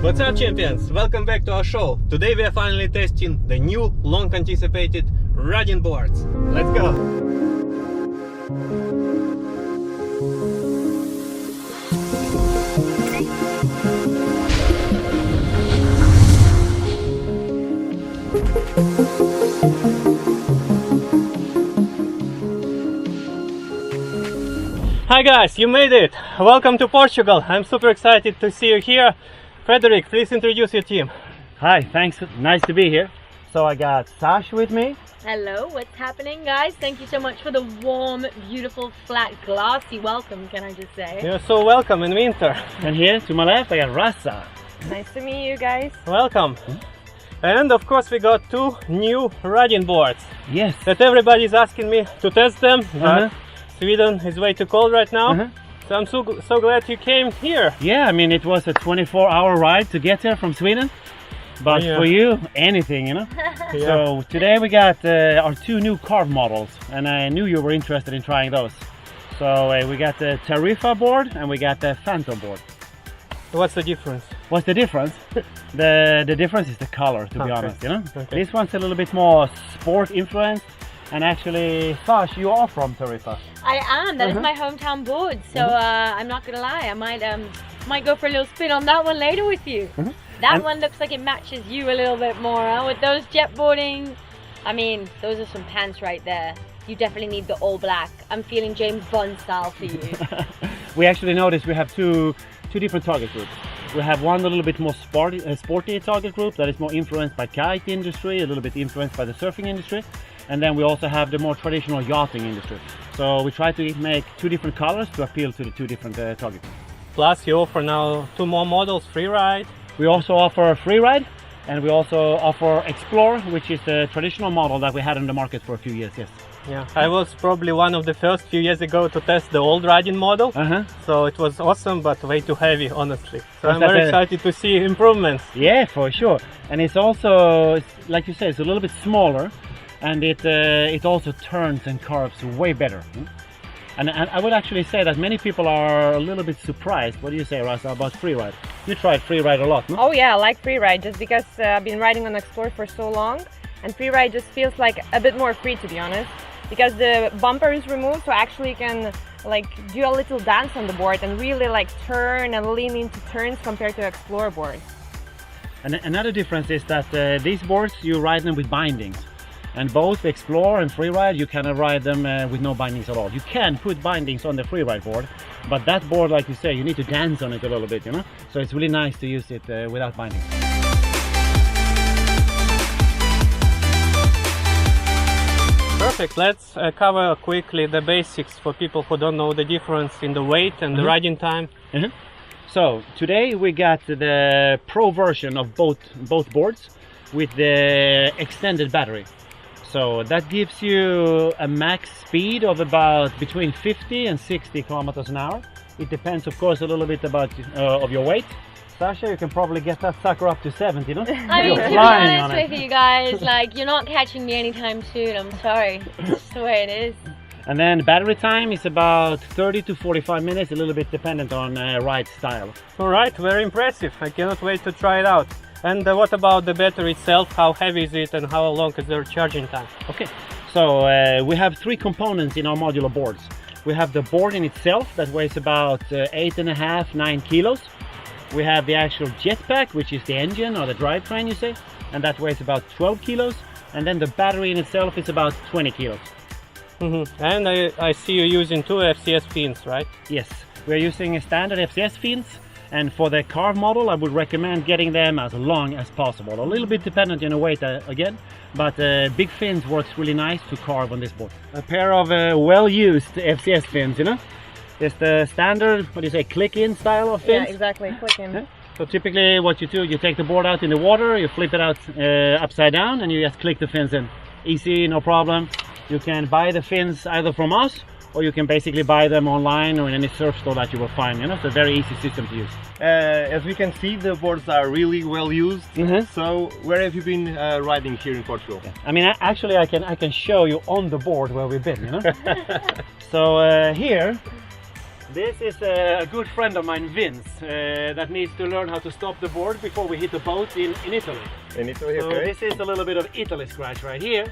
What's up, champions? Welcome back to our show. Today we are finally testing the new long anticipated Radinn boards. Let's go! Hi guys, you made it! Welcome to Portugal. I'm super excited to see you here. Fredrik, please introduce your team. Hi, thanks. Nice to be here. So I got Sash with me. Hello, what's happening, guys? Thank you so much for the warm, beautiful, flat, glassy welcome, can I just say? You're so welcome in winter. And here to my left I got Rasa. Nice to meet you guys. Welcome. And of course we got two new Radinn boards. Yes. That everybody's asking me to test them. But Sweden is way too cold right now. So I'm so glad you came here. Yeah, I mean it was a 24-hour ride to get here from Sweden. But for you, anything, you know? So today we got our two new Carve models, and I knew you were interested in trying those. So we got the TARIFA board and we got the PHANTOM board. What's the difference? What's the difference? The difference is the color, to be honest, you know? This one's a little bit more sport influenced. And actually, Sash, you are from TARIFA. I am. That is my hometown board. So I'm not gonna lie. I might go for a little spin on that one later with you. That one looks like it matches you a little bit more, huh? With those jetboarding. I mean, those are some pants right there. You definitely need the all black. I'm feeling James Bond style for you. We actually noticed we have two different target groups. We have one a little bit more sporty target group that is more influenced by kite industry, a little bit influenced by the surfing industry. And then we also have the more traditional yachting industry. So we try to make two different colors to appeal to the two different target groups. Plus you offer now two more models, Freeride. We also offer Freeride, and we also offer Explore, which is the traditional model that we had on the market for a few years, yes. Yeah, I was probably one of the first few years ago to test the old Radinn model. So it was awesome, but way too heavy, honestly. So I'm very excited to see improvements. Yeah, for sure. And it's also, like you said, it's a little bit smaller. And it also turns and carves way better. And I would actually say that many people are a little bit surprised. What do you say, Rasa, about Freeride? You tried Freeride a lot, no? Oh yeah, I like Freeride just because I've been riding on Explore for so long. And Freeride just feels like a bit more free, to be honest. Because the bumper is removed, so actually you can like do a little dance on the board and really like turn and lean into turns compared to Explore board. And another difference is that these boards, you ride them with bindings. And both Explore and Freeride, you cannot ride them with no bindings at all. You can put bindings on the Freeride board, but that board, like you say, you need to dance on it a little bit, you know? So it's really nice to use it without bindings. Perfect. Let's cover quickly the basics for people who don't know the difference in the weight and the riding time. So today we got the Pro version of both boards with the extended battery. So that gives you a max speed of about between 50 and 60 kilometers an hour. It depends, of course, a little bit about of your weight. Sasha, you can probably get that sucker up to 70, no? I mean, to be honest with you guys, like, you're not catching me anytime soon. I'm sorry. It's just the way it is. And then battery time is about 30 to 45 minutes, a little bit dependent on ride style. All right, very impressive. I cannot wait to try it out. And what about the battery itself? How heavy is it and how long is their charging time? Okay, so we have three components in our modular boards. We have the board in itself that weighs about 8.5 – 9 kilos. We have the actual jetpack, which is the engine or the drivetrain, you say, and that weighs about 12 kilos. And then the battery in itself is about 20 kilos. And I see you using two FCS fins, right? Yes, we're using standard FCS fins. And for the Carve model, I would recommend getting them as long as possible. A little bit dependent on the weight again, but big fins works really nice to carve on this board. A pair of well-used FCS fins, you know? It's the standard, what do you say, click-in style of fins? Yeah, exactly, click-in. So typically what you do, you take the board out in the water, you flip it out upside down, and you just click the fins in. Easy, no problem. You can buy the fins either from us, or you can basically buy them online or in any surf store that you will find, you know? It's a very easy system to use. As we can see, the boards are really well used. So where have you been riding here in Portugal? I mean, actually I can show you on the board where we've been, you know? So here This is a good friend of mine, Vince, that needs to learn how to stop the board before we hit the boat in Italy. In Italy, So okay. this is a little bit of Italy scratch right here.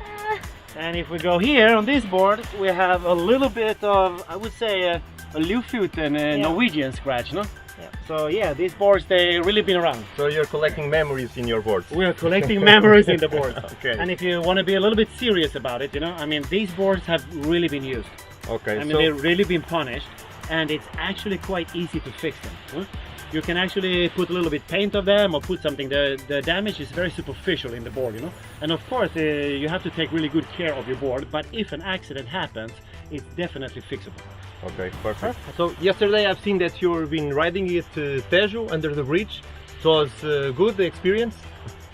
And if we go here on this board, we have a little bit of, I would say, a Lufuten Norwegian scratch, no? Yeah. So yeah, these boards, they've really been around. So you're collecting memories in your boards. We're collecting memories in the board. Okay. And if you want to be a little bit serious about it, you know, I mean, these boards have really been used. Okay. I mean, so they've really been punished, and it's actually quite easy to fix them. Huh? You can actually put a little bit paint of them or put something. The damage is very superficial in the board, you know. And of course, you have to take really good care of your board. But if an accident happens, it's definitely fixable. Okay, perfect. So yesterday I've seen that you've been riding it Tejo under the bridge. It was a good experience.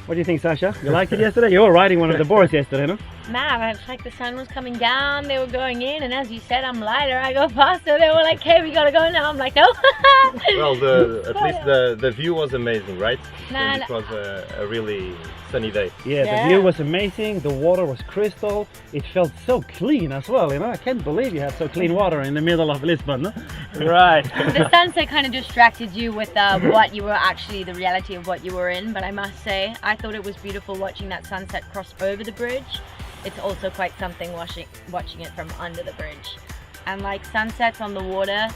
What do you think, Sasha? You liked it yesterday? You were riding one of the boards yesterday, no? Man, it's like the sun was coming down, they were going in, and as you said, I'm lighter, I go faster. They were like, hey, we gotta go now. I'm like, no. Well, at least the view was amazing, right? And it was a really sunny day. Yeah, the view was amazing, the water was crystal, it felt so clean as well, you know? I can't believe you had so clean water in the middle of Lisbon, no? Right. The sunset kind of distracted you with what you were actually, the reality of what you were in, but I must say, I thought it was beautiful watching that sunset cross over the bridge. It's also quite something watching it from under the bridge. And like sunsets on the water,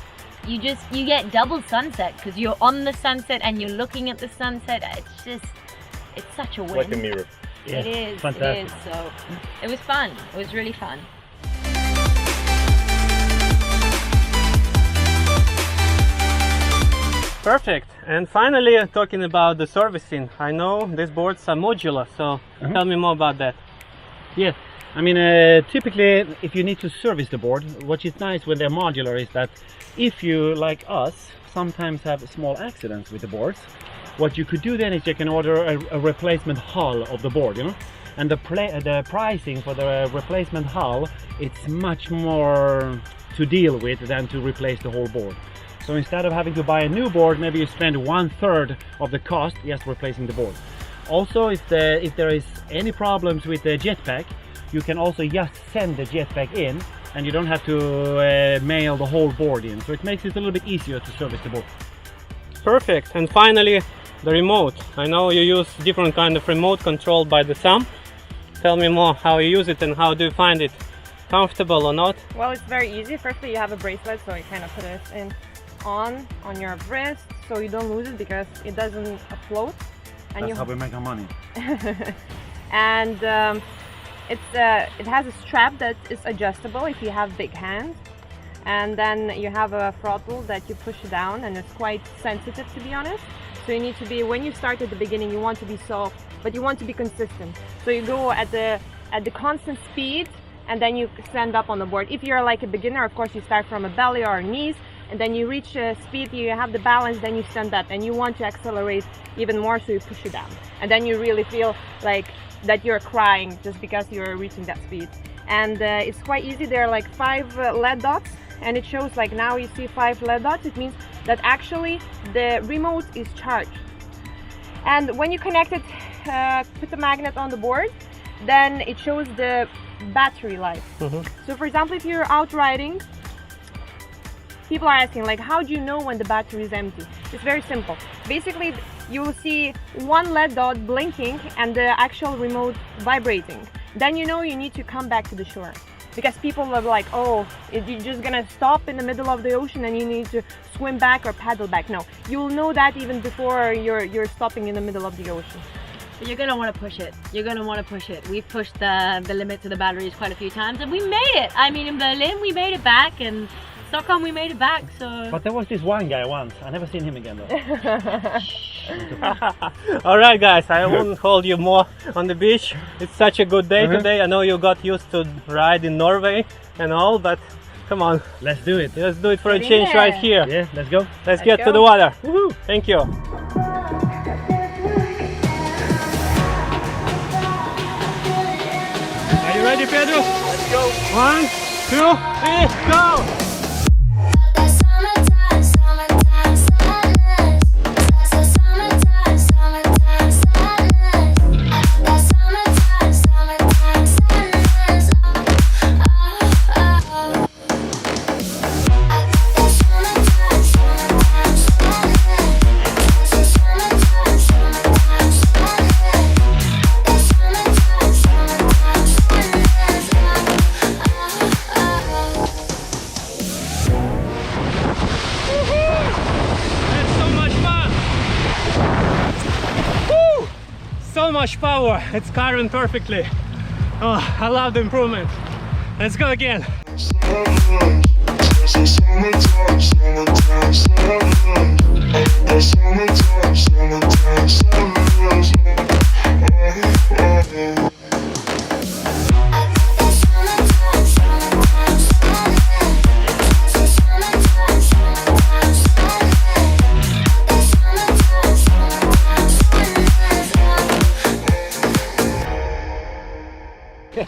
you get double sunset because you're on the sunset and you're looking at the sunset. It's such a win. Like a mirror. Yeah, It is, fantastic. it is. So it was fun. It was really fun. Perfect. And finally, talking about the servicing. I know these boards are modular, so tell me more about that. Yes, I mean, typically if you need to service the board, what is nice with their modular is that if you, like us, sometimes have small accidents with the boards, what you could do then is you can order a replacement hull of the board, you know, and the pricing for the replacement hull, it's much more to deal with than to replace the whole board. So instead of having to buy a new board, maybe you spend 1/3 of the cost just replacing the board. Also, if there is any problems with the jetpack, you can also just send the jetpack in and you don't have to mail the whole board in. So it makes it a little bit easier to service the board. Perfect. And finally, the remote. I know you use different kind of remote controlled by the thumb. Tell me more how you use it and how do you find it? Comfortable or not? Well, it's very easy. Firstly, you have a bracelet, so you kind of put it on your wrist so you don't lose it because it doesn't float. And That's how we make our money. And it has a strap that is adjustable if you have big hands, and then you have a throttle that you push down, and it's quite sensitive, to be honest. So you need to be, when you start at the beginning, you want to be soft, but you want to be consistent. So you go at the constant speed, and then you stand up on the board. If you're like a beginner, of course, you start from a belly or knees, and then you reach a speed, you have the balance, then you stand up, and you want to accelerate even more, so you push it down. And then you really feel like that you're crying just because you're reaching that speed. And it's quite easy. There are like 5 LED dots, and it shows like now you see 5 LED dots. It means that actually the remote is charged. And when you connect it, put the magnet on the board, then it shows the battery life. So for example, if you're out riding, people are asking like, how do you know when the battery is empty? It's very simple. Basically, you will see 1 LED dot blinking and the actual remote vibrating. Then you know you need to come back to the shore. Because people are like, oh, you're just gonna stop in the middle of the ocean and you need to swim back or paddle back. No, you'll know that even before you're stopping in the middle of the ocean. But you're gonna want to push it. You're gonna want to push it. We've pushed the limit to the batteries quite a few times, and we made it. I mean, in Berlin we made it back, and Stockholm we made it back. So. But there was this one guy once. I never seen him again though. All right, guys, I won't hold you more on the beach. It's such a good day today. I know you got used to ride in Norway and all, but come on, Let's do it. let's do it for a change right here. Yeah, let's go. Let's get to the water. Woohoo! Thank you. Are you ready, Pedro? Let's go. 1, 2, 3, go! so much power. It's carving perfectly. Oh, I love the improvement. Let's go again.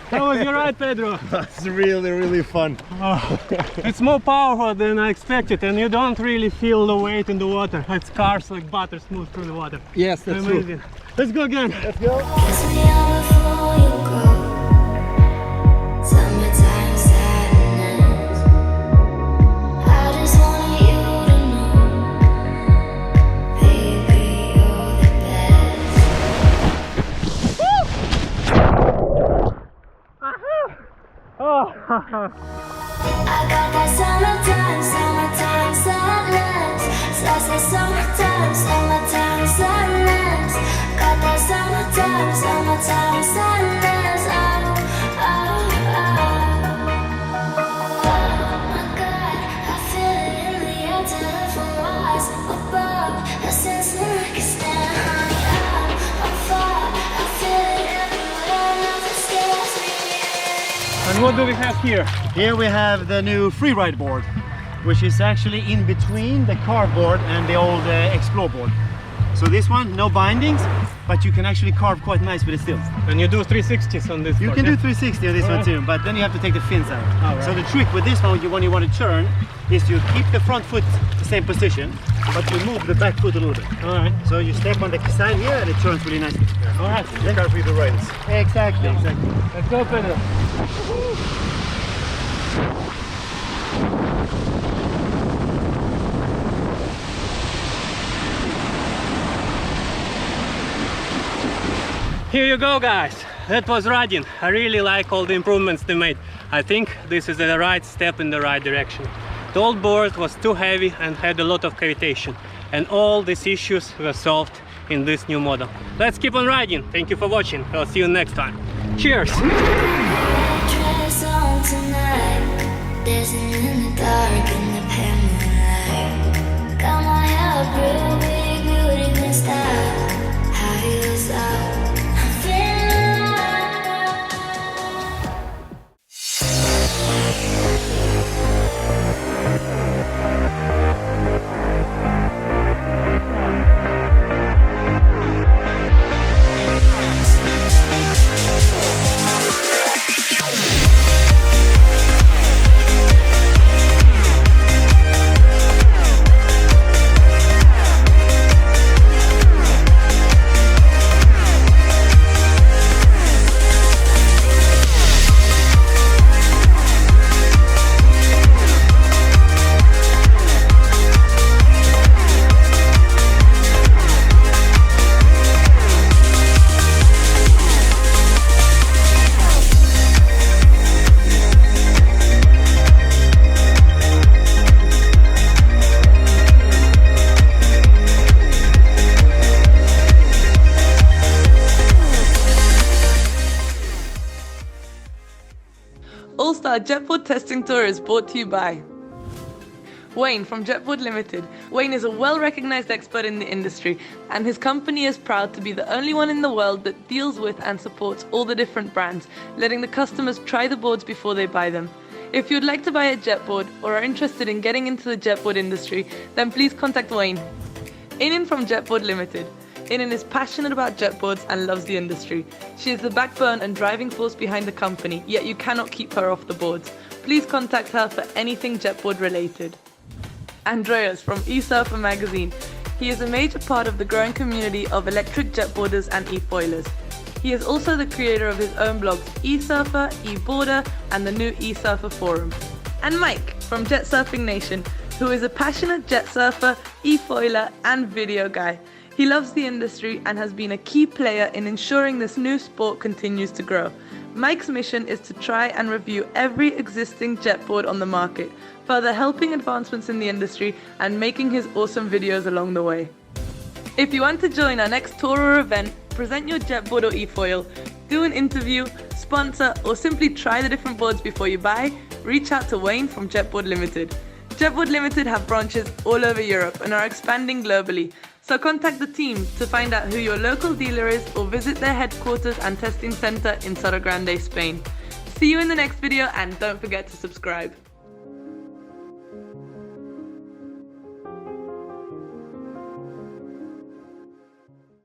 How was your ride, Pedro? It's really fun. Oh, it's more powerful than I expected, and you don't really feel the weight in the water. It's cars like butter smooth through the water. Yes, that's amazing. true. Let's go again. Let's go. I got that summertime sadness. Summertime sadness. Got that summertime sadness. Oh my God, I feel it in the air till the rise above. A sense like a stand I'm far. I feel it everywhere. Nothing scares me. And what do we have here? Here we have the new Freeride board, which is actually in between the Carve board and the old Explore board. So this one, no bindings, but you can actually carve quite nice with it still. And you do 360s on this You board, can do yeah? 360 on this one too, but then you have to take the fins out. Right. So the trick with this one, when you want to turn, is you keep the front foot the same position, but you move the back foot a little bit. Alright. So you step on the side here and it turns really nicely. Alright. You can't read the reins. Exactly. Let's go, Pedro. Here you go, guys. That was Radinn. I really like all the improvements they made. I think this is the right step in the right direction. The old board was too heavy and had a lot of cavitation, and all these issues were solved in this new model. Let's keep on riding. Thank you for watching. I'll see you next time. Cheers! All-Star Jetboard Testing Tour is brought to you by Wayne from Jetboard Limited. Wayne is a well-recognized expert in the industry, and his company is proud to be the only one in the world that deals with and supports all the different brands, letting the customers try the boards before they buy them. If you'd like to buy a jetboard or are interested in getting into the jetboard industry, then please contact Wayne. Inin from Jetboard Limited. Inin is passionate about jetboards and loves the industry. She is the backbone and driving force behind the company, yet you cannot keep her off the boards. Please contact her for anything jetboard related. Andreas from eSurfer magazine. He is a major part of the growing community of electric jetboarders and e-foilers. He is also the creator of his own blogs eSurfer, eBoarder and the new eSurfer forum. And Mike from Jet Surfing Nation, who is a passionate jet surfer, e-foiler and video guy. He loves the industry and has been a key player in ensuring this new sport continues to grow. Mike's mission is to try and review every existing jetboard on the market, further helping advancements in the industry and making his awesome videos along the way. If you want to join our next tour or event, present your jetboard or e-foil, do an interview, sponsor, or simply try the different boards before you buy, reach out to Wayne from Jetboard Limited. Jetboard Limited have branches all over Europe and are expanding globally, so contact the team to find out who your local dealer is or visit their headquarters and testing center in Grande, Spain. See you in the next video and don't forget to subscribe.